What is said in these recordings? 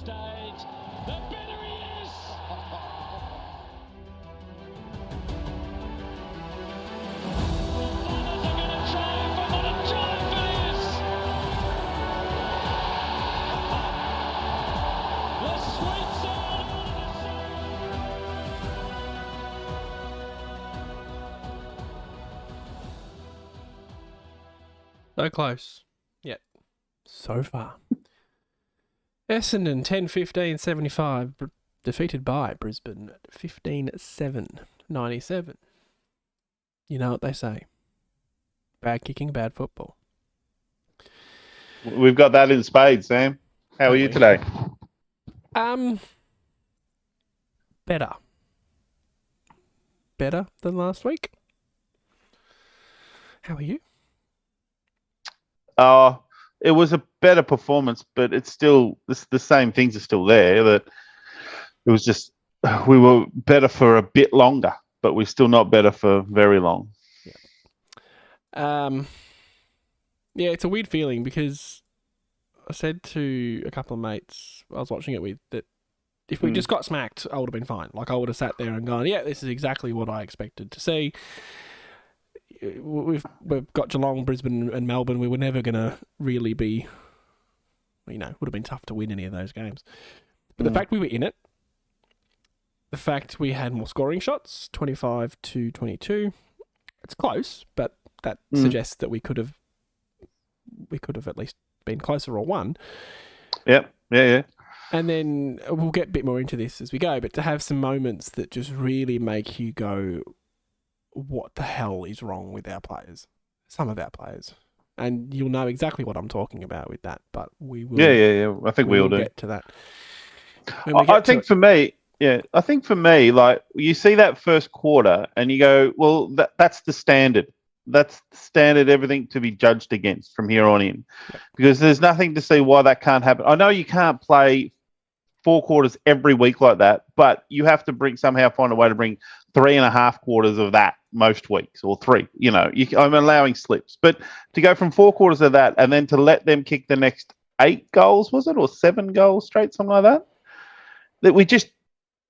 stage. The better he is. Farmers are going to triumph, and what a triumph it is. The sweet sound of the So close. Yet. So far. Essendon 10-15-75. Defeated by Brisbane 15-7-97. You know what they say. Bad kicking, bad football. We've got that in spades, Sam. How are you today? Better. Better than last week. How are you? It was a better performance, but it's still the same things are still there. That it was just we were better for a bit longer, but we're still not better for very long. Yeah, it's a weird feeling because I said to a couple of mates I was watching it with that if we just got smacked, I would have been fine. Like I would have sat there and gone, yeah, this is exactly what I expected to see. We've got Geelong, Brisbane and Melbourne. We were never going to really be, would have been tough to win any of those games. But the fact we were in it, the fact we had more scoring shots, 25-22, it's close, but that suggests that we could have at least been closer or won. Yep. Yeah. And then we'll get a bit more into this as we go, but to have some moments that just really make you go, what the hell is wrong with our players? Some of our players. And you'll know exactly what I'm talking about with that, but we will. Yeah. I think we all do. Get to that. I think for me, like you see that first quarter and you go, well, that's the standard. That's the standard, everything to be judged against from here on in. Yep. Because there's nothing to see why that can't happen. I know you can't play 4 quarters every week like that, but you have to somehow find a way to bring 3.5 quarters of that most weeks, or 3. I'm allowing slips, but to go from 4 quarters of that and then to let them kick the next 8 goals, was it, or 7 goals straight, something like that? That we just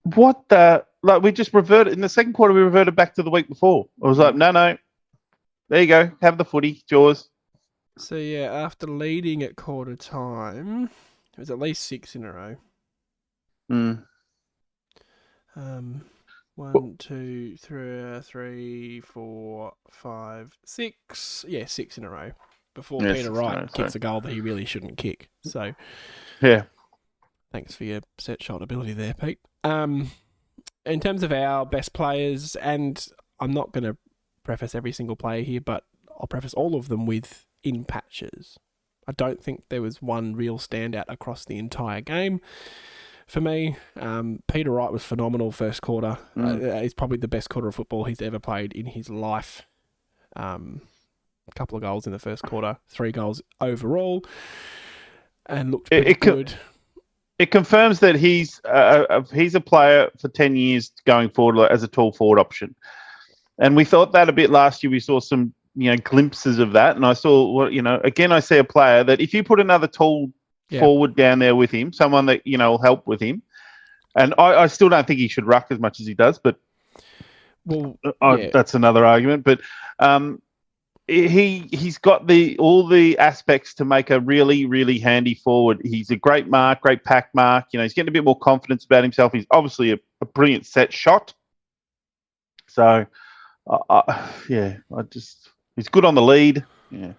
we just reverted in the second quarter. We reverted back to the week before. I was like, no, there you go, have the footy, it's yours. So yeah, after leading at quarter time, it was at least 6 in a row. 1, 2, 3, 4, 5, 6. Yeah, 6 in a row. Before Peter Wright kicks a goal that he really shouldn't kick. So, yeah. Thanks for your set shot ability there, Pete. In terms of our best players, and I'm not going to preface every single player here, but I'll preface all of them with in patches. I don't think there was one real standout across the entire game. For me, Peter Wright was phenomenal first quarter. He's probably the best quarter of football he's ever played in his life. A couple of goals in the first quarter, 3 goals overall, and looked pretty good. It confirms that he's a player for 10 years going forward as a tall forward option. And we thought that a bit last year. We saw some glimpses of that. And I saw, again, I see a player that if you put another tall forward down there with him, someone that, will help with him. And I still don't think he should ruck as much as he does, but that's another argument. But he's got all the aspects to make a really, really handy forward. He's a great mark, great pack mark. He's getting a bit more confidence about himself. He's obviously a brilliant set shot. So, he's good on the lead. Yeah.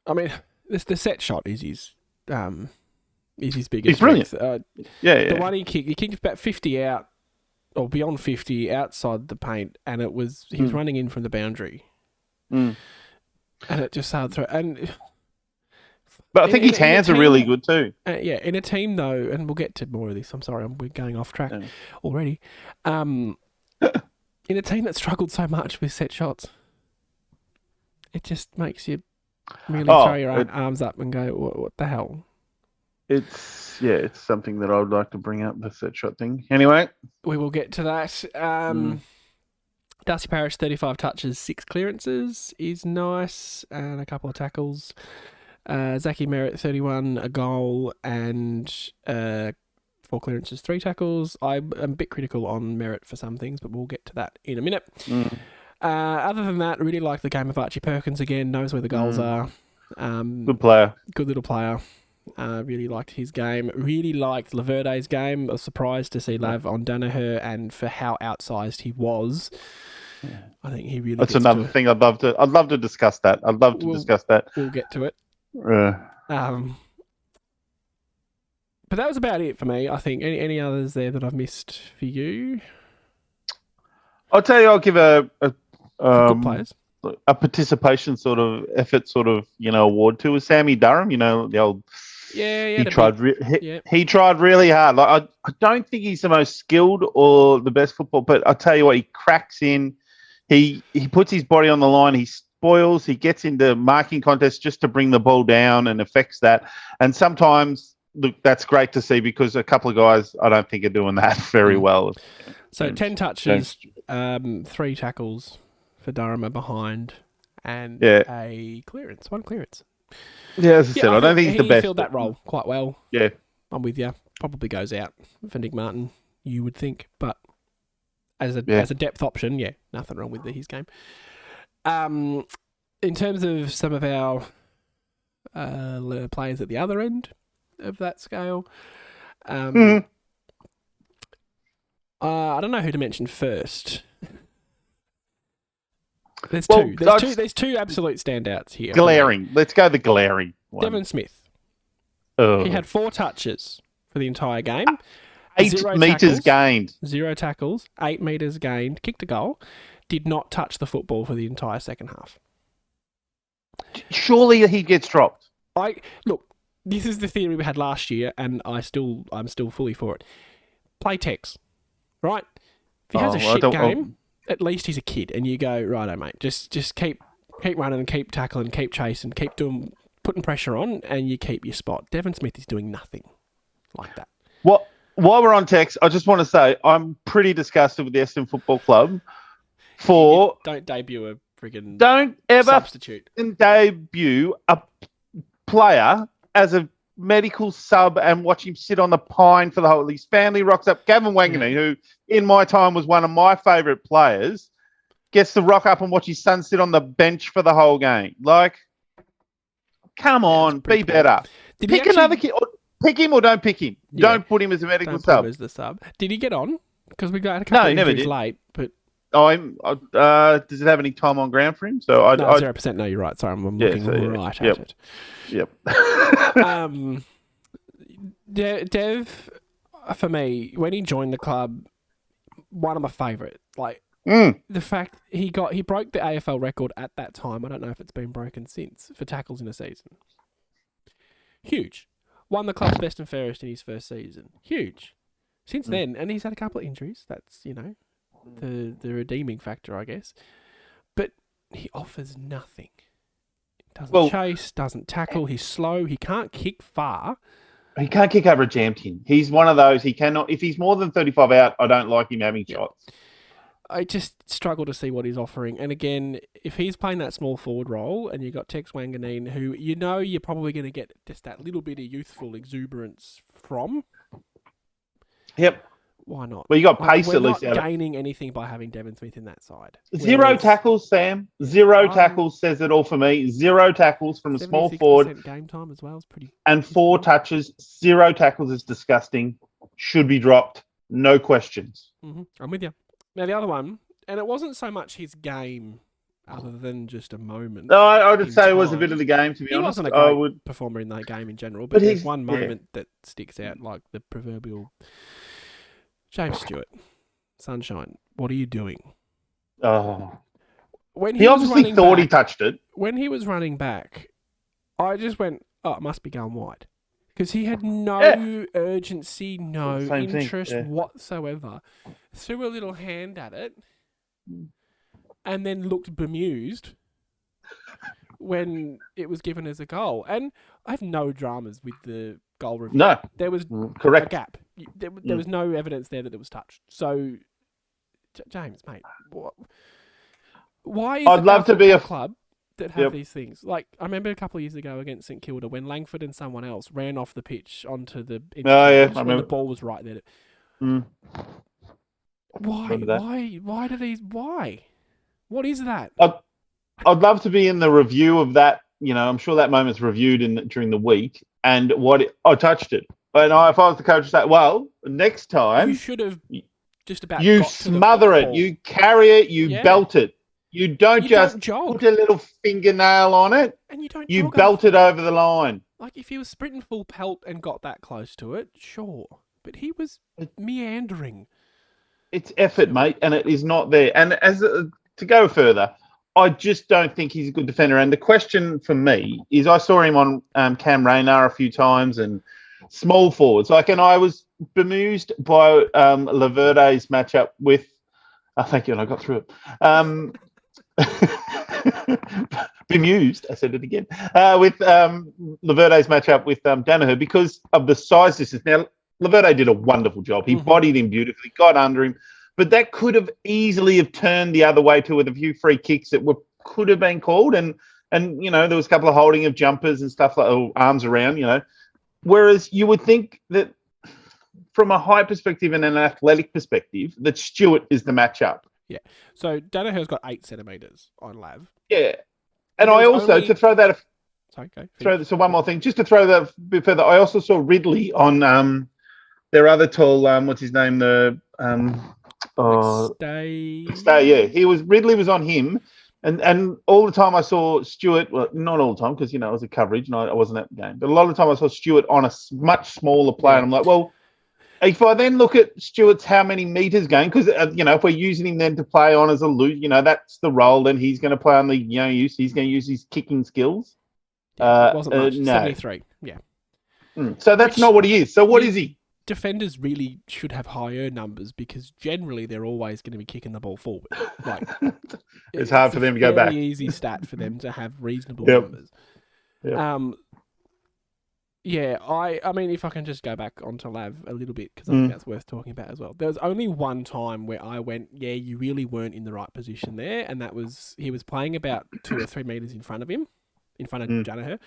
I mean, the set shot is his biggest. He's brilliant. The one he kicked about 50 out, or beyond 50 outside the paint, and he was running in from the boundary. And it just sailed through. But I think his hands are really good too. In a team though, and we'll get to more of this. I'm sorry, we're going off track already. In a team that struggled so much with set shots, it just makes you really throw your arms up and go, what the hell? It's something that I would like to bring up, the set shot thing. Anyway, we will get to that. Darcy Parish, 35 touches, 6 clearances is nice, and a couple of tackles. Zachy Merritt, 31, a goal and 4 clearances, 3 tackles. I'm a bit critical on Merritt for some things, but we'll get to that in a minute. Other than that, really like the game of Archie Perkins again, knows where the goals are. Good player. Good little player. Really liked his game. Really liked Laverde's game. I was surprised to see Lav on Danaher, and for how outsized he was. I think he really. That's another thing I'd love to discuss that. We'll get to it. But that was about it for me. I think any others there that I've missed for you? I'll tell you, I'll give For good players. a participation sort of effort award to was Sammy Durham. The old. Yeah, he tried. He tried really hard. Like I don't think he's the most skilled or the best football, but I'll tell you what, he cracks in. He puts his body on the line. He spoils. He gets into marking contests just to bring the ball down and affects that. And sometimes, look, that's great to see because a couple of guys I don't think are doing that very well. So 10 touches, 3 tackles for Durham behind, and a clearance, 1 clearance. Yeah, as I said, I don't think he's the best. He filled that role quite well. Yeah. I'm with you. Probably goes out for Nick Martin, you would think, but as a depth option, nothing wrong with his game. In terms of some of our players at the other end of that scale, I don't know who to mention first. There's two. There's two absolute standouts here. Glaring. Let's go the glaring one. Devin Smith. He had 4 touches for the entire game. 8 metres gained. 0 tackles, 8 metres gained, kicked a goal, did not touch the football for the entire second half. Surely he gets dropped. Look, this is the theory we had last year, and I'm still fully for it. Play Tex, right? If he has a shit game, at least he's a kid, and you go, righto, mate, just keep running, keep tackling, keep chasing, keep putting pressure on, and you keep your spot. Devin Smith is doing nothing like that. While we're on Tex, I just want to say I'm pretty disgusted with the Essendon Football Club for don't debut a friggin' don't ever substitute debut a player as a medical sub and watch him sit on the pine for the whole. His family rocks up. Gavin Wanganeen, who in my time was one of my favourite players, gets to rock up and watch his son sit on the bench for the whole game. Like, come on, be better. Pick another kid. Pick him or don't pick him. Yeah. Don't put him as a medical sub. Put him as the sub. Did he get on? Because we got a couple of injuries late. But does it have any time on ground for him? So 0%. No, you're right. Sorry, I'm looking right at it. Yep. Dev, for me, when he joined the club, one of my favourite. Like the fact he broke the AFL record at that time. I don't know if it's been broken since for tackles in a season. Huge. Won the club's best and fairest in his first season. Huge. Since then, and he's had a couple of injuries. That's, the redeeming factor, I guess. But he offers nothing. Doesn't chase, doesn't tackle. He's slow. He can't kick far. He can't kick over a jam tin. He's one of those. He cannot. If he's more than 35 out, I don't like him having shots. I just struggle to see what he's offering. And again, if he's playing that small forward role and you've got Tex Wanganeen, who you're probably going to get just that little bit of youthful exuberance from. Yep. Why not? Well, you got pace at least. We're not gaining anything by having Devin Smith in that side. 0 tackles, Sam. 0 tackles says it all for me. 0 tackles from a small forward. Game time as well is pretty. And 4 touches. 0 tackles is disgusting. Should be dropped. No questions. Mm-hmm. I'm with you. Now, the other one, and it wasn't so much his game other than just a moment. No, I would say it was a bit of the game, to be honest. He wasn't a great performer in that game in general, but there's one moment that sticks out, like the proverbial James Stewart. Sunshine, what are you doing? Oh. When he obviously thought he touched it. When he was running back, I just went, it must be going wide. Because he had no urgency, no interest whatsoever. Threw a little hand at it and then looked bemused when it was given as a goal. And I have no dramas with the goal review. No. There was correct. a gap. There was no evidence there that it was touched. So, James, mate, why is I'd love to be a club that have Yep. these things. Like, I remember a couple of years ago against St Kilda when Langford and someone else ran off the pitch onto the Oh, yeah, I when the remember. ball was right there. Mm, Why? remember that. Why do these? Why? What is that? I'd love to be in the review of that. I'm sure that moment's reviewed during the week, and I touched it. But if I was the coach, say, well, next You time should have just about you got to the smother it, ball. you carry it, you Yeah. belt it. You don't You just don't jog. put a little fingernail on it. And you don't You jog belt after it over the line. Like, if he was sprinting full pelt and got that close to it, sure. But he was meandering. It's effort, mate, and it is not there. And to go further, I just don't think he's a good defender. And the question for me is, I saw him on Cam Raynar a few times and small forwards. And I was bemused by Laverde's matchup with. Oh, thank you, and I got through it. Bemused, I said it again, with Laverde's matchup with Danaher because of the size distance. Now, Laverde did a wonderful job. He bodied him beautifully, got under him, but that could have easily have turned the other way too with a few free kicks that could have been called, and there was a couple of holding of jumpers and stuff like arms around, Whereas you would think that from a height perspective and an athletic perspective, that Stewart is the matchup. Yeah. So Danaher's got 8 centimetres on Lav. Yeah. And I also, to throw that... Sorry, go. So one more thing, just to throw that a bit further, I also saw Ridley on their other tall, what's his name? Stay. Yeah. Ridley was on him. And all the time I saw Stewart, well, not all the time, because, it was a coverage and I wasn't at the game. But a lot of the time I saw Stewart on a much smaller player. And I'm like, well, if I then look at Stewart's how many meters game, because, if we're using him then to play on as a loose, that's the role, then he's going to play on the, he's going to use his kicking skills. Yeah, it wasn't much. No. 73, yeah. So that's not what he is. So what is he? Defenders really should have higher numbers because generally they're always going to be kicking the ball forward. Like, it's hard for them to go back. It's a very easy stat for them to have reasonable numbers. Yep. Yeah, I mean, if I can just go back onto Lav a little bit, because I think that's worth talking about as well. There was only one time where I went, yeah, you really weren't in the right position there, and that was he was playing about 2 or 3 metres in front of him, in front of Danaher,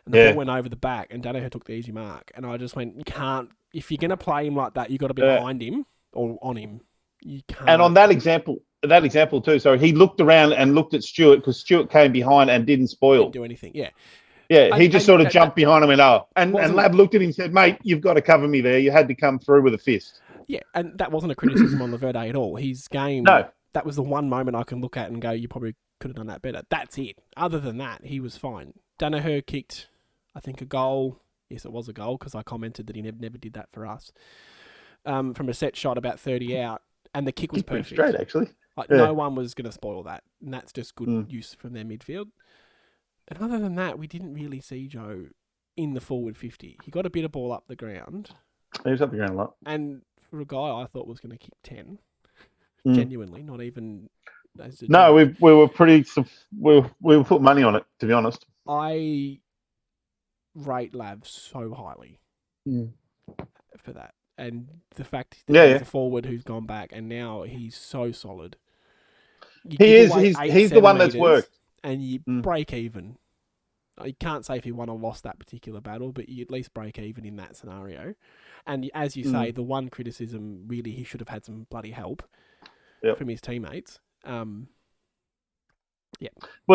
and the ball went over the back, and Danaher took the easy mark, and I just went, you can't, if you're going to play him like that, you've got to be behind him or on him. You can't. And on that example too, so he looked around and looked at Stewart because Stewart came behind and didn't spoil. Didn't do anything, yeah. Yeah, he just sort of jumped behind him and and Lab looked at him and said, mate, you've got to cover me there. You had to come through with a fist. Yeah, and that wasn't a criticism on Laverde at all. His game, that was the one moment I can look at and go, you probably could have done that better. That's it. Other than that, he was fine. Danaher kicked, I think, a goal. Yes, it was a goal because I commented that he never did that for us. From a set shot about 30 out, and the kick was perfect. Straight, actually. No one was going to spoil that, and that's just good use from their midfield. And other than that, we didn't really see Joe in the forward 50. He got a bit of ball up the ground. He was up the ground a lot. And for a guy I thought was going to kick 10, genuinely, not even as a No, joke. we were pretty... We put money on it, to be honest. I rate Lav so highly for that. And the fact that he's a forward who's gone back and now he's so solid. He's the one that's worked. And you break even. You can't say if he won or lost that particular battle, but you at least break even in that scenario. And as you say, the one criticism, really, he should have had some bloody help from his teammates. Well,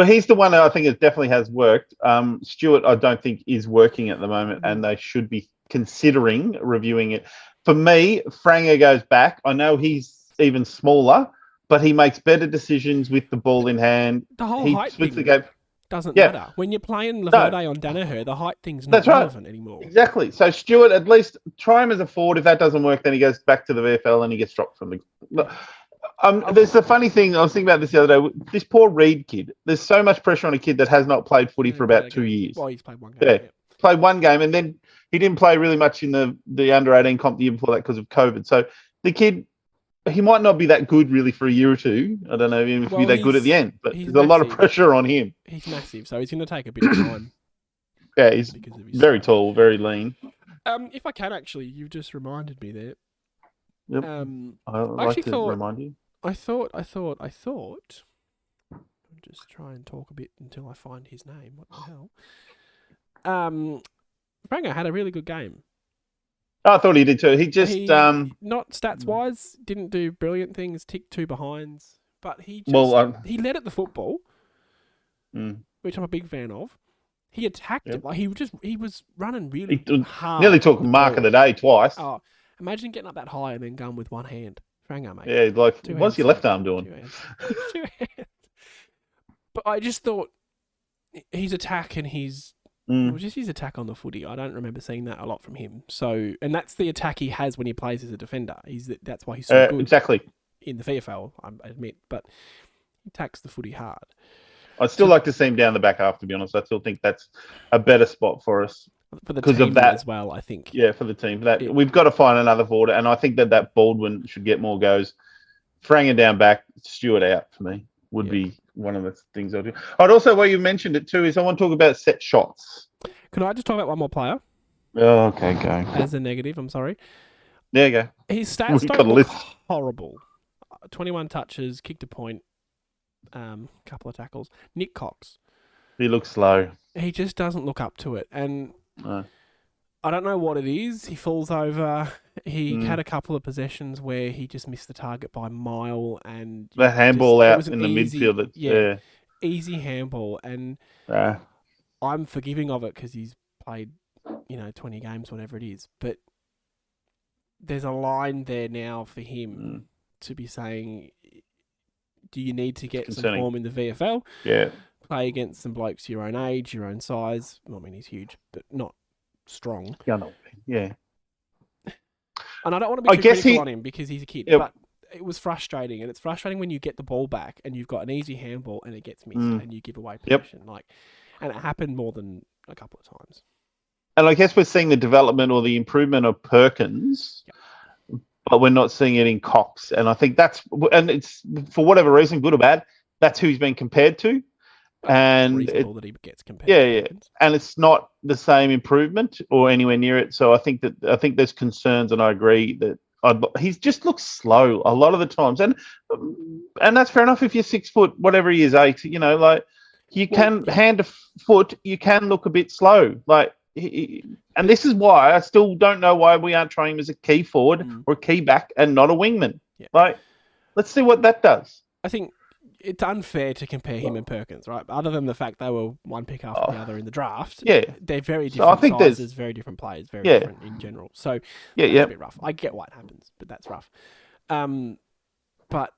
he's the one that I think it definitely has worked. Stewart, I don't think, is working at the moment, and they should be considering reviewing it. For me, Franger goes back. I know he's even smaller, but he makes better decisions with the ball in hand. The whole height thing doesn't matter. When you're playing Laverde on Danaher, the height thing's not relevant anymore. Exactly. So Stewart, at least try him as a forward. If that doesn't work, then he goes back to the VFL and he gets dropped from the... there's a funny thing. I was thinking about this the other day. This poor Reed kid. There's so much pressure on a kid that has not played footy for about 2 years. Well, he's played one game. Yeah. Played one game, and then he didn't play really much in the under-18 comp the year before that because of COVID. So the kid, he might not be that good really for a year or two. I don't know if he'll be that good at the end, but there's a lot of pressure on him. He's massive, so he's going to take a bit of time. Yeah, he's very tall, very lean. If I can, actually, you've just reminded me there. Yep. I like to remind you. I thought. I'll just try and talk a bit until I find his name. What the hell? Frango had a really good game. I thought he did too. He just not stats wise, didn't do brilliant things. Ticked 2 behinds, but he just he led at the football, which I'm a big fan of. He attacked it like he was running really hard. Nearly took mark of the day twice. Oh, imagine getting up that high and then going with one hand. Frango, mate. Yeah, like what's your left arm doing? 2 hands. 2 hands. But I just thought his attack and his just his attack on the footy. I don't remember seeing that a lot from him. So, and that's the attack he has when he plays as a defender. That's why he's so good. Exactly. In the VFL, I admit, but he attacks the footy hard. I'd still like to see him down the back half, to be honest. I still think that's a better spot for us. For the team of that as well, I think. Yeah, for the team. We've got to find another forward, and I think that Baldwin should get more goes. Franga down back, Stewart out for me would be one of the things I'll do. I'd also, while you mentioned it too, is I want to talk about set shots. Can I just talk about one more player? Oh, okay, go. As a negative, I'm sorry. There you go. His stats don't look horrible. 21 touches, kicked a point, couple of tackles. Nick Cox. He looks slow. He just doesn't look up to it. And I don't know what it is. He falls over. He had a couple of possessions where he just missed the target by a mile. And the handball out in the midfield. Easy handball. And I'm forgiving of it because he's played, 20 games, whatever it is. But there's a line there now for him to be saying, do you need to get some form in the VFL? Yeah. Play against some blokes your own age, your own size. Well, I mean, he's huge, but not strong. Yeah. And I don't want to be too critical on him because he's a kid, but it was frustrating. And it's frustrating when you get the ball back and you've got an easy handball and it gets missed and you give away possession. And it happened more than a couple of times. And I guess we're seeing the development or the improvement of Perkins, but we're not seeing it in Cox. And I think and it's, for whatever reason, good or bad, that's who he's been compared to. And reasonable that he gets compared. Yeah. And it's not the same improvement or anywhere near it. So I think there's concerns, and I agree that he just looks slow a lot of the times. And that's fair enough if you're 6 foot, whatever he is, 8, hand a foot, you can look a bit slow. And this is why I still don't know why we aren't trying him as a key forward or a key back and not a wingman. Yeah. Let's see what that does. I think it's unfair to compare him and Perkins, right? Other than the fact they were one pick after the other in the draft. Yeah. They're very different sizes, very different players, very different in general. So that's a bit rough. I get why it happens, but that's rough. But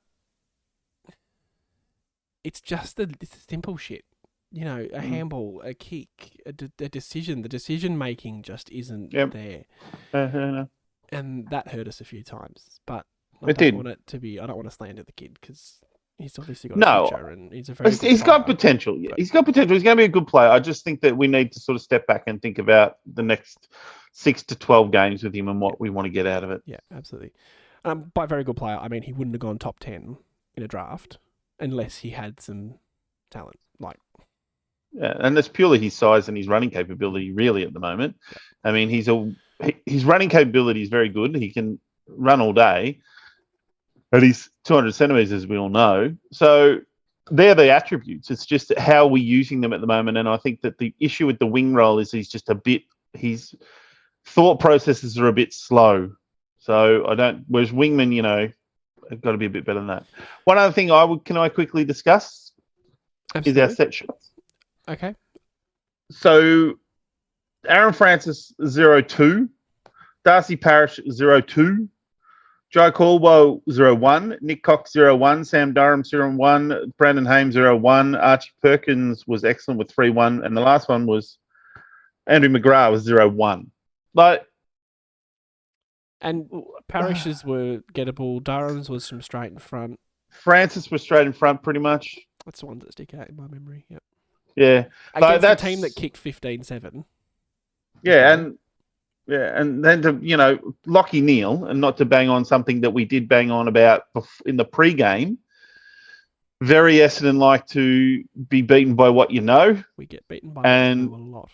it's just it's simple shit. A handball, a kick, a decision. The decision-making just isn't there. And that hurt us a few times. But I don't want to slander the kid because he's obviously got a future and he's a very good He's player. got potential. Yeah. He's got potential. He's going to be a good player. I just think that we need to sort of step back and think about the next 6 to 12 games with him and what we want to get out of it. Yeah, absolutely. By very good player, I mean he wouldn't have gone top 10 in a draft unless he had some talent. Yeah, and that's purely his size and his running capability, really, at the moment. I mean, his running capability is very good. He can run all day. But he's 200 centimetres, as we all know. So they're the attributes. It's just how we're using them at the moment. And I think that the issue with the wing role is his thought processes are a bit slow. So whereas wingman, have got to be a bit better than that. One other thing can I quickly discuss? Absolutely. Is our set shots. Okay. So Aaron Francis 0-2, Darcy Parish 0-2, Jai Caldwell 0-1, Nick Cox 0-1, Sam Durham 0-1, Brandon Hames 0-1, Archie Perkins was excellent with 3-1, and the last one was Andrew McGrath was 0-1. And Parish's were gettable. Durham's was from straight in front. Francis was straight in front, pretty much. That's the ones that stick out in my memory. Yep. Yeah. Against the team that kicked 15-7. Yeah, and then to, Lockie Neal, and not to bang on something that we did bang on about in the pre-game, very Essendon like to be beaten by what you know. We get beaten by what you know a lot.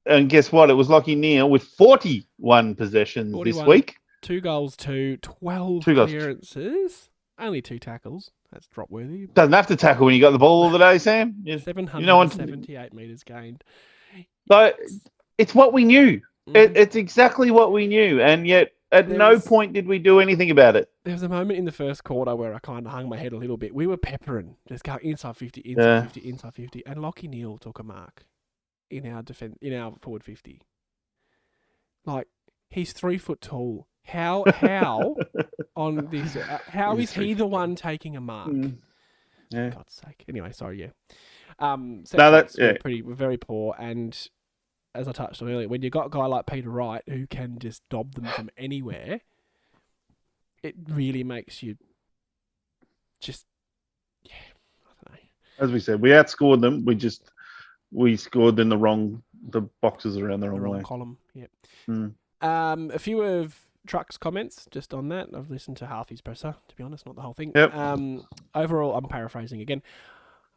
And guess what? It was Lockie Neal with 41 possessions this week. 2 goals, 12 clearances, only 2 tackles. That's drop worthy. Doesn't have to tackle when you got the ball all the day, Sam. You know what? 778 metres gained. So it's what we knew. Mhm. It's exactly what we knew, and yet at no point did we do anything about it. There was a moment in the first quarter where I kind of hung my head a little bit. We were peppering, just going inside 50, inside 50, inside 50, and Lockie Neal took a mark in our forward 50. Like, he's 3 foot tall. How on this? How is he the one taking a mark? Yeah. God's sake. Anyway, sorry. Yeah. We're very poor, and as I touched on earlier, when you got a guy like Peter Wright who can just dob them from anywhere, it really makes you just I don't know. As we said, we outscored them. We scored in the boxes around the wrong way. Column. Yep. Mm. A few of Truck's comments just on that. I've listened to half his presser, to be honest, not the whole thing. Yep. Overall, I'm paraphrasing again.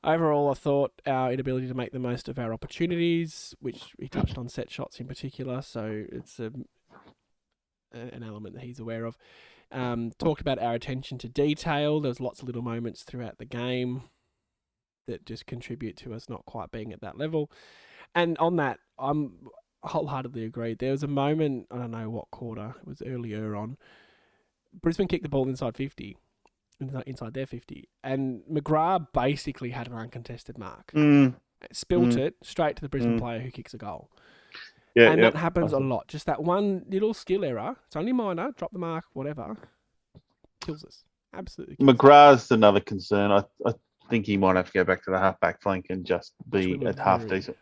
Overall, I thought our inability to make the most of our opportunities, which he touched on set shots in particular, so it's an element that he's aware of. Talked about our attention to detail. There's lots of little moments throughout the game that just contribute to us not quite being at that level. And on that, I'm wholeheartedly agreed. There was a moment, I don't know what quarter, it was earlier on, Brisbane kicked the ball inside 50. Inside their 50, and McGrath basically had an uncontested mark. Spilt it straight to the Brisbane player who kicks a goal. Yeah, and that happens a lot. Just that one little skill error. It's only minor. Drop the mark, whatever. Kills us. Absolutely. McGrath's another concern. I think he might have to go back to the half-back flank and just be at half decent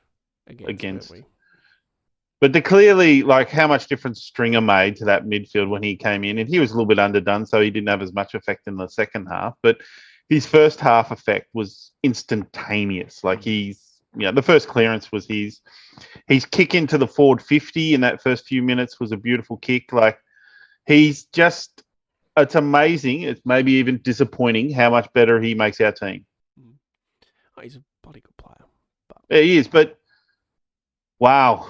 against. But they're clearly, like, how much difference Stringer made to that midfield when he came in. And he was a little bit underdone, so he didn't have as much effect in the second half. But his first half effect was instantaneous. Like, the first clearance was his kick into the forward 50 in that first few minutes was a beautiful kick. Like, it's amazing. It's maybe even disappointing how much better he makes our team. Oh, he's a bloody good player. Yeah, he is, but wow.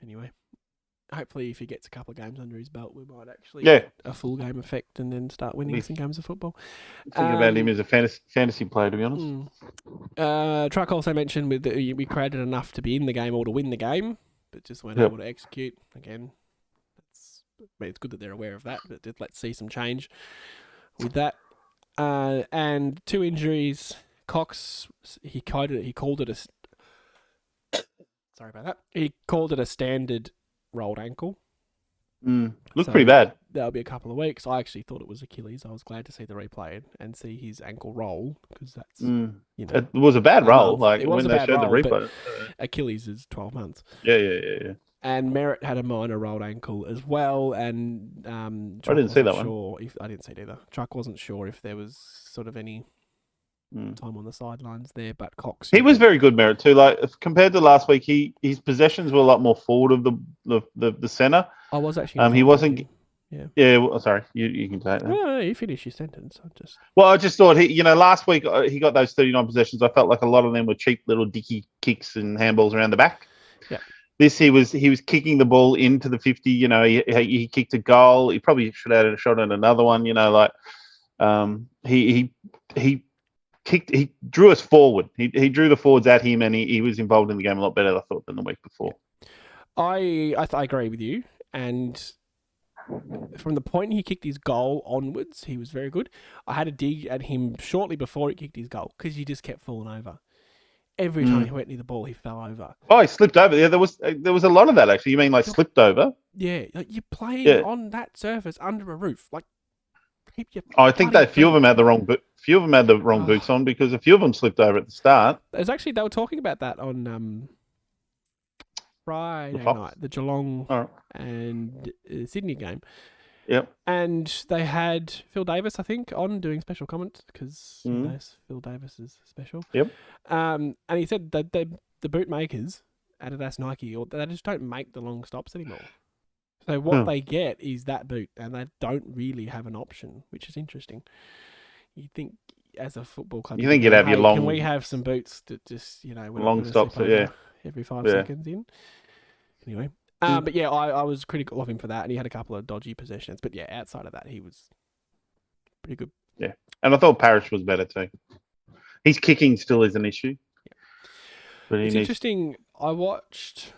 Anyway, hopefully if he gets a couple of games under his belt, we might actually get a full game effect and then start winning some games of football. Thinking about him as a fantasy player, to be honest. Truck also mentioned we created enough to be in the game or to win the game, but just weren't able to execute. Again, it's good that they're aware of that, but let's see some change with that. And 2 injuries. Cox, he called it a... Sorry about that. He called it a standard rolled ankle. Looked pretty bad. That'll be a couple of weeks. I actually thought it was Achilles. I was glad to see the replay and see his ankle roll because that's it was a bad roll. Like when they showed the replay, Achilles is 12 months. Yeah. And Merritt had a minor rolled ankle as well. And I didn't see that one. I didn't see it either. Truck wasn't sure if there was sort of any time on the sidelines there, but Cox. He was very good, Merritt too. Like compared to last week, his possessions were a lot more forward of the centre. I was actually. He wasn't. Yeah. Yeah. Well, sorry, you can take that. No, you finish your sentence. I just thought last week he got those 39 possessions. I felt like a lot of them were cheap little dicky kicks and handballs around the back. Yeah. This he was kicking the ball into the 50. He kicked a goal. He probably should have had a shot at another one. He drew us forward. He drew the forwards at him, and he was involved in the game a lot better, I thought, than the week before. I agree with you, and from the point he kicked his goal onwards, he was very good. I had a dig at him shortly before he kicked his goal because he just kept falling over. Every time he went near the ball, he fell over. Oh, he slipped over. Yeah, there was a lot of that actually. You mean like slipped over? Yeah, like you're playing on that surface under a roof, like. I think that few of them had the wrong boots on because a few of them slipped over at the start. There's actually they were talking about that on Friday night, the Geelong and Sydney game. Yep. And they had Phil Davis, I think, on doing special comments because Phil Davis is special. Yep. And he said that the boot makers, Adidas, Nike, they just don't make the long stops anymore. So what they get is that boot, and they don't really have an option, which is interesting. You think as a football club, you'd have your long. Can we have some boots that just long stops? Every 5 seconds in. Anyway, but yeah, I was critical of him for that, and he had a couple of dodgy possessions. But yeah, outside of that, he pretty good. Yeah. And I thought Parrish was better too. His kicking still is an issue. But It's interesting. I watched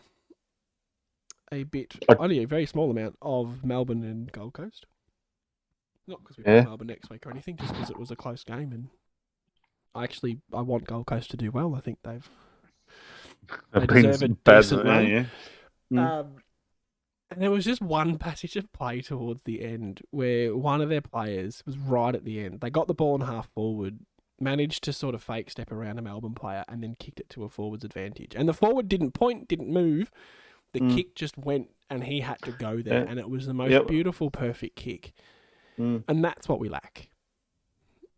a bit, only a very small amount, of Melbourne and Gold Coast. Not because we play Melbourne next week or anything, just because it was a close game. And I want Gold Coast to do well. I think they deserve a decent run. Yeah. And there was just one passage of play towards the end where one of their players was right at the end. They got the ball in half forward, managed to sort of fake step around a Melbourne player, and then kicked it to a forward's advantage. And the forward didn't point, didn't move. The kick just went, and he had to go there. And it was the most beautiful, perfect kick. And that's what we lack.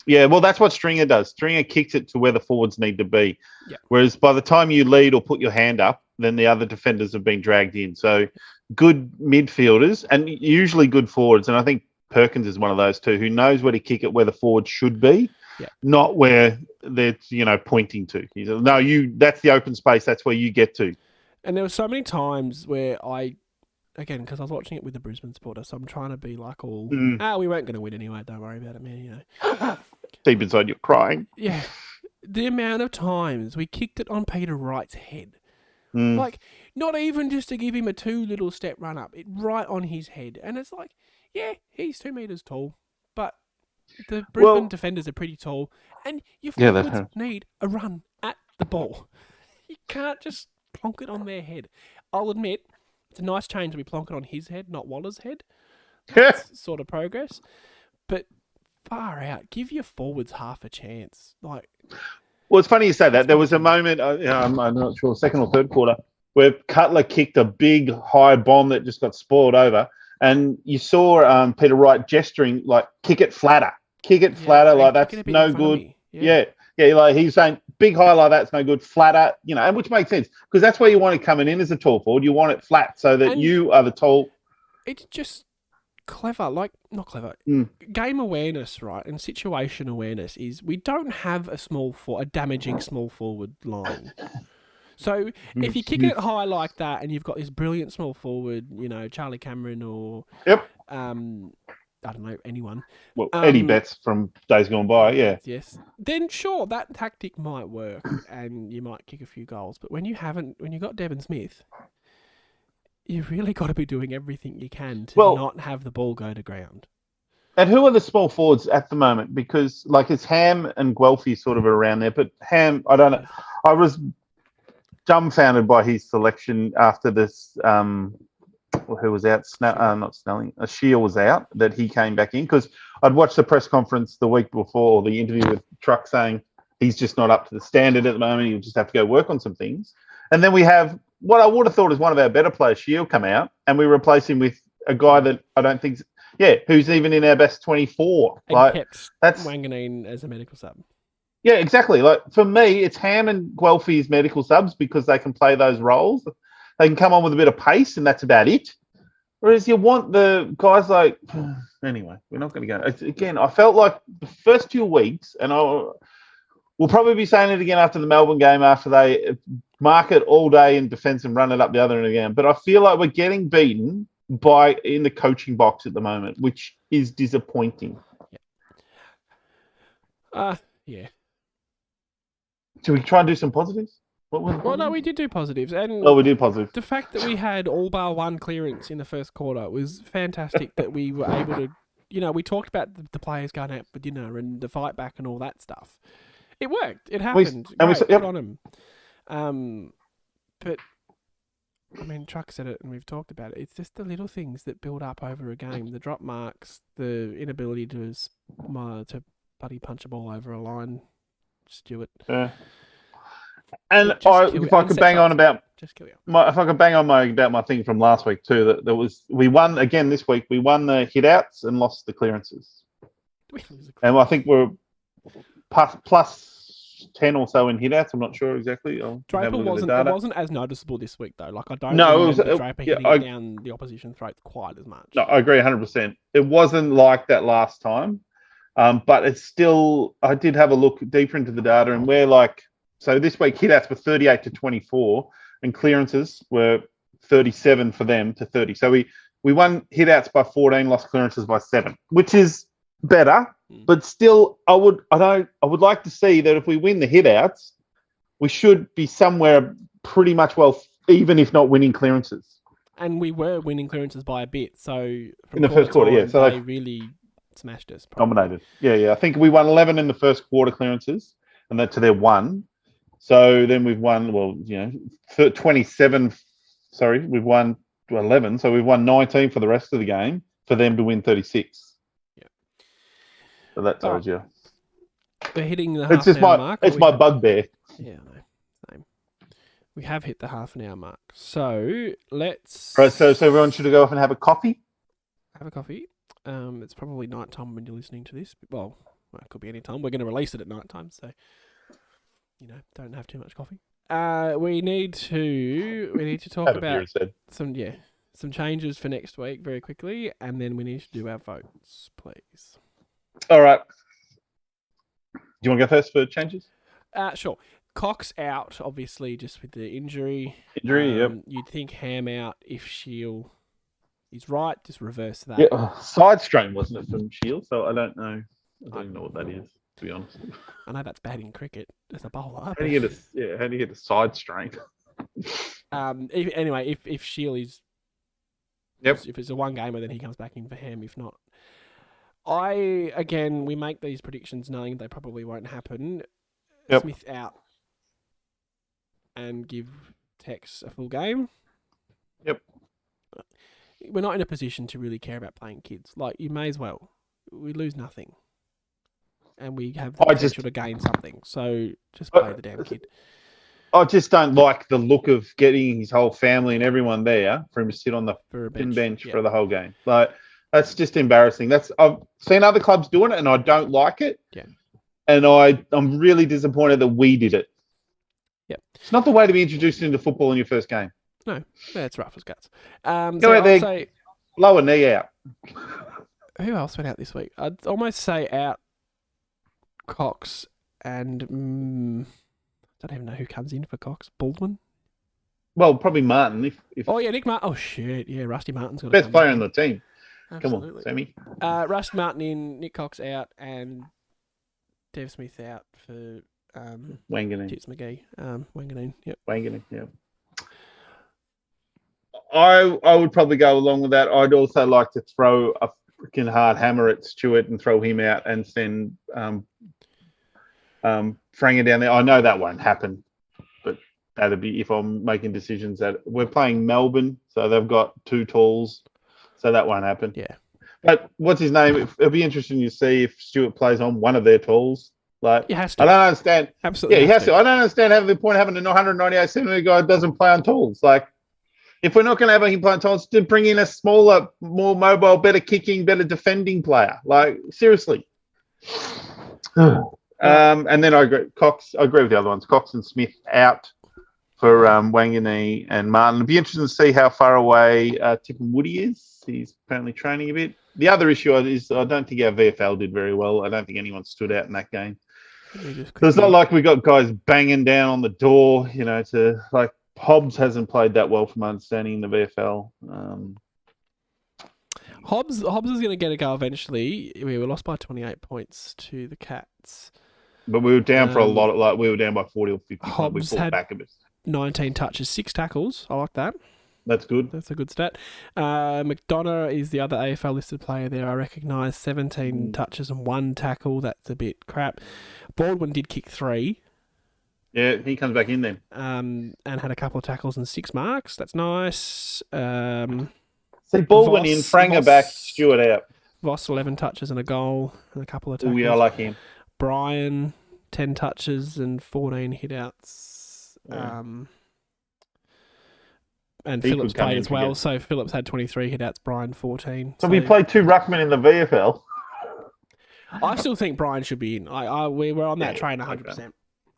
Yeah, well, that's what Stringer does. Stringer kicks it to where the forwards need to be. Yeah. Whereas by the time you lead or put your hand up, then the other defenders have been dragged in. So good midfielders and usually good forwards. And I think Perkins is one of those too, who knows where to kick it where the forward should be, not where they're, pointing to. That's the open space. That's where you get to. And there were so many times where again, because I was watching it with the Brisbane supporter, so I'm trying to be like all, we weren't going to win anyway, don't worry about it, man, Deep inside, you're crying. Yeah. The amount of times we kicked it on Peter Wright's head. Like, not even just to give him a 2 little step run up, it right on his head. And it's like, he's 2 meters tall, but the Brisbane defenders are pretty tall, and your forwards need a run at the ball. You can't just plonk it on their head. I'll admit, it's a nice change to be plonking on his head, not Waller's head. That's sort of progress. But far out, give your forwards half a chance. Well, it's funny you say that. There was a moment, I'm not sure, second or third quarter, where Cutler kicked a big high bomb that just got spoiled over. And you saw Peter Wright gesturing, like, kick it flatter. Like, that's no good. Yeah, like he's saying, big high like that's no good, flatter, and which makes sense because that's where you want it coming in as a tall forward. You want it flat so that you are the tall. It's just clever, not clever. Game awareness, right, and situation awareness is we don't have a damaging small forward line. So if you're kicking it high like that and you've got this brilliant small forward, Charlie Cameron or I don't know, anyone. Well, Eddie Betts from days gone by, yeah. Yes. Then sure, that tactic might work and you might kick a few goals. But when you've got Devin Smith, you've really got to be doing everything you can to not have the ball go to ground. And who are the small forwards at the moment? Because, it's Ham and Guelphy sort of around there. But Ham, I don't know. I was dumbfounded by his selection after this... who was out? Not Snelling. Shear was out. That he came back in because I'd watched the press conference the week before, or the interview with Truck saying he's just not up to the standard at the moment. He'll just have to go work on some things. And then we have what I would have thought is one of our better players, Shear, come out, and we replace him with a guy that I don't think, who's even in our best 24. And kept Wanganeen as a medical sub. Yeah, exactly. For me, it's Ham and Guelphy as medical subs because they can play those roles. They can come on with a bit of pace, and that's about it. Whereas you want the guys anyway, we're not going to go. Again, I felt like the first 2 weeks, and we'll probably be saying it again after the Melbourne game, after they mark it all day in defence and run it up the other end again. But I feel like we're getting beaten in the coaching box at the moment, which is disappointing. Yeah. Should we try and do some positives? Well, no, we did do positives. And we did positives. The fact that we had all bar one clearance in the first quarter was fantastic that we were able to, we talked about the players going out for dinner and the fight back and all that stuff. It worked. It happened. Good on them. But, Truck said it and we've talked about it. It's just the little things that build up over a game. The drop marks, the inability to bloody punch a ball over a line, Stuart. Yeah. And if I could bang on about my thing from last week too, that we won again this week. We won the hit outs and lost the clearances. And I think we're plus 10 or so in hit outs. I'm not sure exactly. Draper wasn't as noticeable this week though. I don't remember Draper hitting it down the opposition throat quite as much. No, I agree 100%. It wasn't like that last time, but it's still. I did have a look deeper into the data, and we're so this week hit-outs were 38 to 24, and clearances were 37 for them to 30. So we won hit-outs by 14, lost clearances by 7, which is better, but still, I would like to see that if we win the hitouts, we should be somewhere pretty much even if not winning clearances. And we were winning clearances by a bit, so from In the first quarter, yeah. So they really smashed us. Probably. Dominated. Yeah. I think we won 11 in the first quarter clearances, and that to their 1. So then we've won, 27. Sorry, we've won 11. So we've won 19 for the rest of the game for them to win 36. Yeah. So that tells you. We're hitting the It's half an hour mark. It's my bugbear. Yeah, no, same. We have hit the half an hour mark. So let's. Right. So everyone should go off and have a coffee. Have a coffee. It's probably night time when you're listening to this. Well, it could be any time. We're going to release it at night time, so don't have too much coffee. We need to talk about some changes for next week very quickly, and then we need to do our votes, please. All right. Do you want to go first for changes? Sure. Cox out, obviously, just with the injury. Yep. You'd think Ham out if Shield is right. Just reverse that. Yeah, side strain, wasn't it, from Shield? So I don't know. I don't even know what that is, to be honest. I know that's bad in cricket as a bowler. How do you get a side strain? If Shield is, if it's a one gamer, then he comes back in for Ham. If not, we make these predictions knowing they probably won't happen. Yep. Smith out and give Tex a full game. Yep. We're not in a position to really care about playing kids. Like, you may as well. We lose nothing. And we have the potential to gain something. So just play the damn kid. I just don't like the look of getting his whole family and everyone there for him to sit on the bench for the whole game. Like, that's just embarrassing. I've seen other clubs doing it and I don't like it. Yeah. And I'm really disappointed that we did it. Yep. It's not the way to be introduced into football in your first game. No, that's rough as guts. Go out there, lower knee out. Who else went out this week? I'd almost say out Cox and I don't even know who comes in for Cox. Baldwin? Well, probably Martin. If Oh, yeah, Nick Martin. Oh, shit. Yeah, Rusty Martin's got best player on the team. Absolutely. Come on, Sammy. Rusty Martin in, Nick Cox out, and Dev Smith out for Wanganeen. Tits McGee. Wanganeen, yep. Wanganeen, yeah. I would probably go along with that. I'd also like to throw a freaking hard hammer at Stewart and throw him out and send Franger down there. I know that won't happen, but that'd be if I'm making decisions. That we're playing Melbourne, so they've got 2 talls, so that won't happen. Yeah. But what's his name? It'll be interesting to see if Stewart plays on one of their talls. Like, he has to. I don't understand. Absolutely. Yeah, he has to. I don't understand having the point of having a 198 centimeter guy who doesn't play on tools. Like, if we're not going to have him play on tools, to bring in a smaller, more mobile, better kicking, better defending player. Like, seriously. And then I agree. I agree with the other ones. Cox and Smith out for Wanganeen and Martin. It'd be interesting to see how far away Tip and Woody is. He's apparently training a bit. The other issue is I don't think our VFL did very well. I don't think anyone stood out in that game. So it's not like we got guys banging down on the door, to like Hobbs hasn't played that well from my understanding in the VFL. Hobbs is going to get a go eventually. We were lost by 28 points to the Cats. But we were down for a lot. We were down by 40 or 50. Hobbs we fought back a bit. 19 touches, 6 tackles. I like that. That's good. That's a good stat. McDonough is the other AFL listed player there. I recognise 17 touches and 1 tackle. That's a bit crap. Baldwin did kick 3. Yeah, he comes back in then. And had a couple of tackles and 6 marks. That's nice. See, Baldwin in, Franger back, Stewart out. Voss, 11 touches and a goal and a couple of tackles. Oh, yeah, I like him. Brian, 10 touches and 14 hit-outs. Yeah. And Phillips played as well. So Phillips had 23 hit-outs, Brian 14. So we played 2 ruckmen in the VFL. I still think Brian should be in. We were on that train 100%. Okay.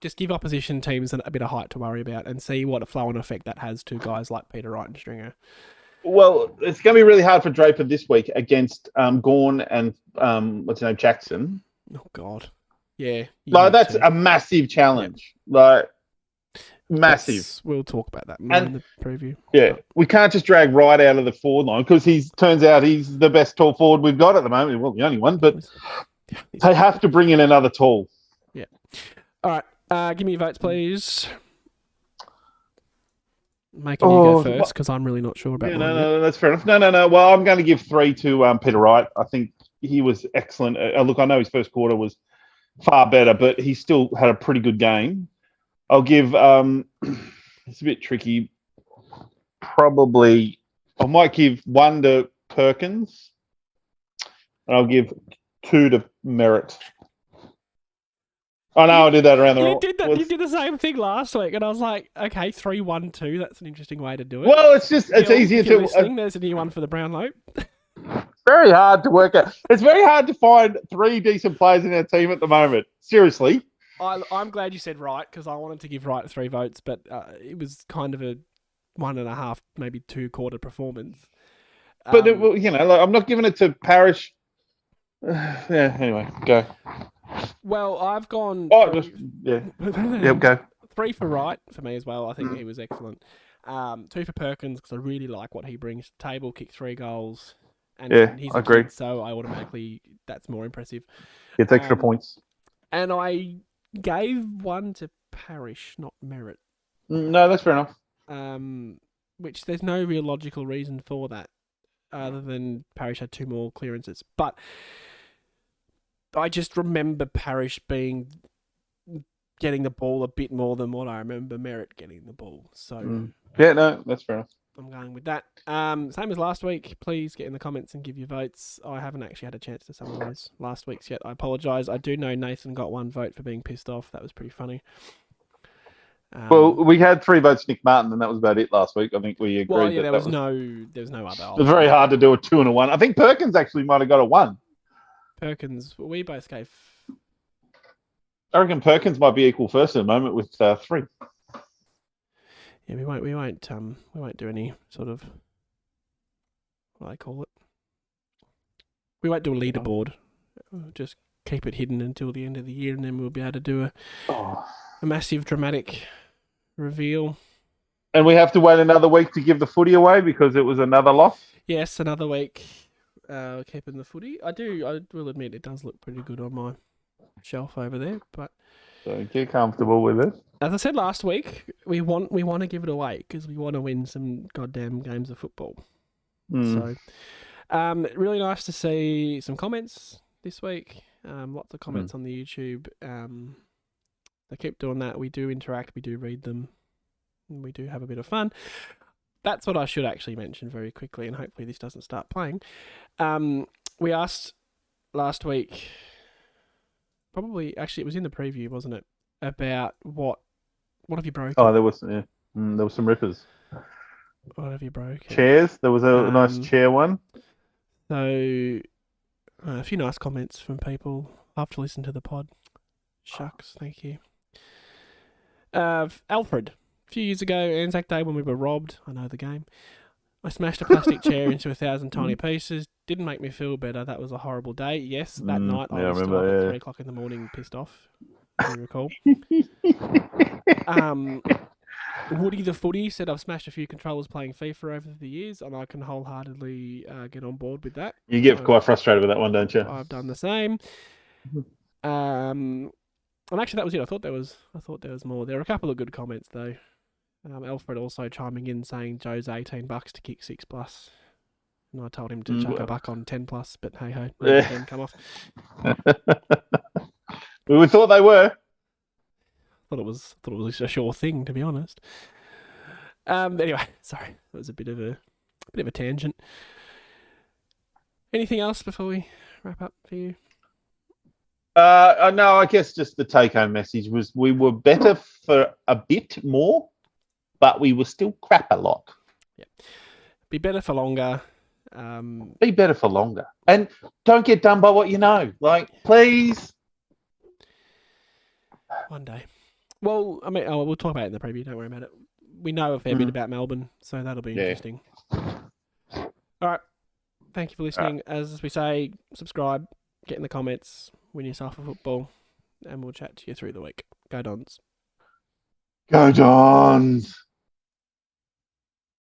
Just give opposition teams a bit of height to worry about and see what a flow-on effect that has to guys like Peter Wright and Stringer. Well, it's going to be really hard for Draper this week against Gawn and Jackson. Oh God, yeah. Like that's a massive challenge. Yeah. Like, massive. We'll talk about that more And- in the preview. Yeah, we can't just drag Wright out of the forward line because turns out he's the best tall forward we've got at the moment. Well, the only one, but they have to bring in another tall. All right, give me your votes, please. Making you go first because I'm really not sure about Yeah, mine yet. no, that's fair enough. No. Well, I'm going to give 3 to Peter Wright. I think he was excellent. Look, I know his first quarter was far better, but he still had a pretty good game. I'll give. It's a bit tricky. Probably, I might give 1 to Perkins, and I'll give 2 to Merritt. I know I did that around the. You did that. You did the same thing last week, and I was like, okay, 3-1-2. That's an interesting way to do it. Well, it's easier if you're to. listening, there's a new one for the Brown Lope. Very hard to work out. It's very hard to find 3 decent players in our team at the moment. Seriously. I'm glad you said Wright because I wanted to give Wright 3 votes, but it was kind of a 1.5, maybe 2 quarter performance. But I'm not giving it to Parrish. Yeah. Anyway, go. Well, I've gone. Yep, go. 3 for Wright for me as well. I think he was excellent. 2 for Perkins because I really like what he brings to the table. Kicked 3 goals. And he's I agree. Kid, so I automatically that's more impressive. It's extra points. And I gave 1 to Parrish, not Merritt. No, that's fair enough. Which there's no real logical reason for that, other than Parrish had 2 more clearances. But I just remember Parrish getting the ball a bit more than what I remember Merritt getting the ball. So yeah, no, that's fair enough. I'm going with that. Same as last week. Please get in the comments and give your votes. I haven't actually had a chance to summarise last week's yet. I apologise. I do know Nathan got 1 vote for being pissed off. That was pretty funny. Well, we had 3 votes, Nick Martin, and that was about it last week. I think we agreed. Well, yeah, there was no other. It was very hard to do a 2 and a 1. I think Perkins actually might have got a 1. Perkins, we both gave. I reckon Perkins might be equal first at the moment with 3. Yeah, we won't do any sort of what do they call it. We won't do a leaderboard. We'll just keep it hidden until the end of the year, and then we'll be able to do a massive dramatic reveal. And we have to wait another week to give the footy away because it was another loss. Yes, another week. Keeping the footy. I will admit it does look pretty good on my shelf over there, but so get comfortable with it. As I said last week, we want to give it away because we want to win some goddamn games of football. So, really nice to see some comments this week. Lots of comments on the YouTube. They keep doing that. We do interact. We do read them. And we do have a bit of fun. That's what I should actually mention very quickly, and hopefully this doesn't start playing. We asked last week, probably actually it was in the preview, wasn't it? About what have you broken? Oh, there was some rippers. What have you broken? Chairs. There was a nice chair one. So a few nice comments from people. Love to listen to the pod. Shucks, thank you. Alfred. A few years ago, Anzac Day, when we were robbed, I know the game, I smashed a plastic chair into 1,000 tiny pieces. Didn't make me feel better. That was a horrible day. Yes, that night I was still up at 3 o'clock in the morning, pissed off, if you recall. Woody the Footy said, I've smashed a few controllers playing FIFA over the years, and I can wholeheartedly get on board with that. You get quite frustrated with that one, don't you? I've done the same. And actually, that was it. I thought there was more. There were a couple of good comments, though. Alfred also chiming in saying Joe's $18 to kick 6+. And I told him to chuck a buck on 10+, but hey ho, then come off. We thought they were. Thought it was a sure thing, to be honest. Anyway, sorry, that was a bit of a tangent. Anything else before we wrap up for you? No, I guess just the take-home message was we were better for a bit more, but we were still crap a lot. Yeah, be better for longer. Be better for longer, and don't get done by what you know. Like, please. One day. Well, I mean, we'll talk about it in the preview. Don't worry about it. We know a fair bit about Melbourne, so that'll be interesting. All right. Thank you for listening. As we say, subscribe, get in the comments, win yourself a football, and we'll chat to you through the week. Go Dons. Go Dons!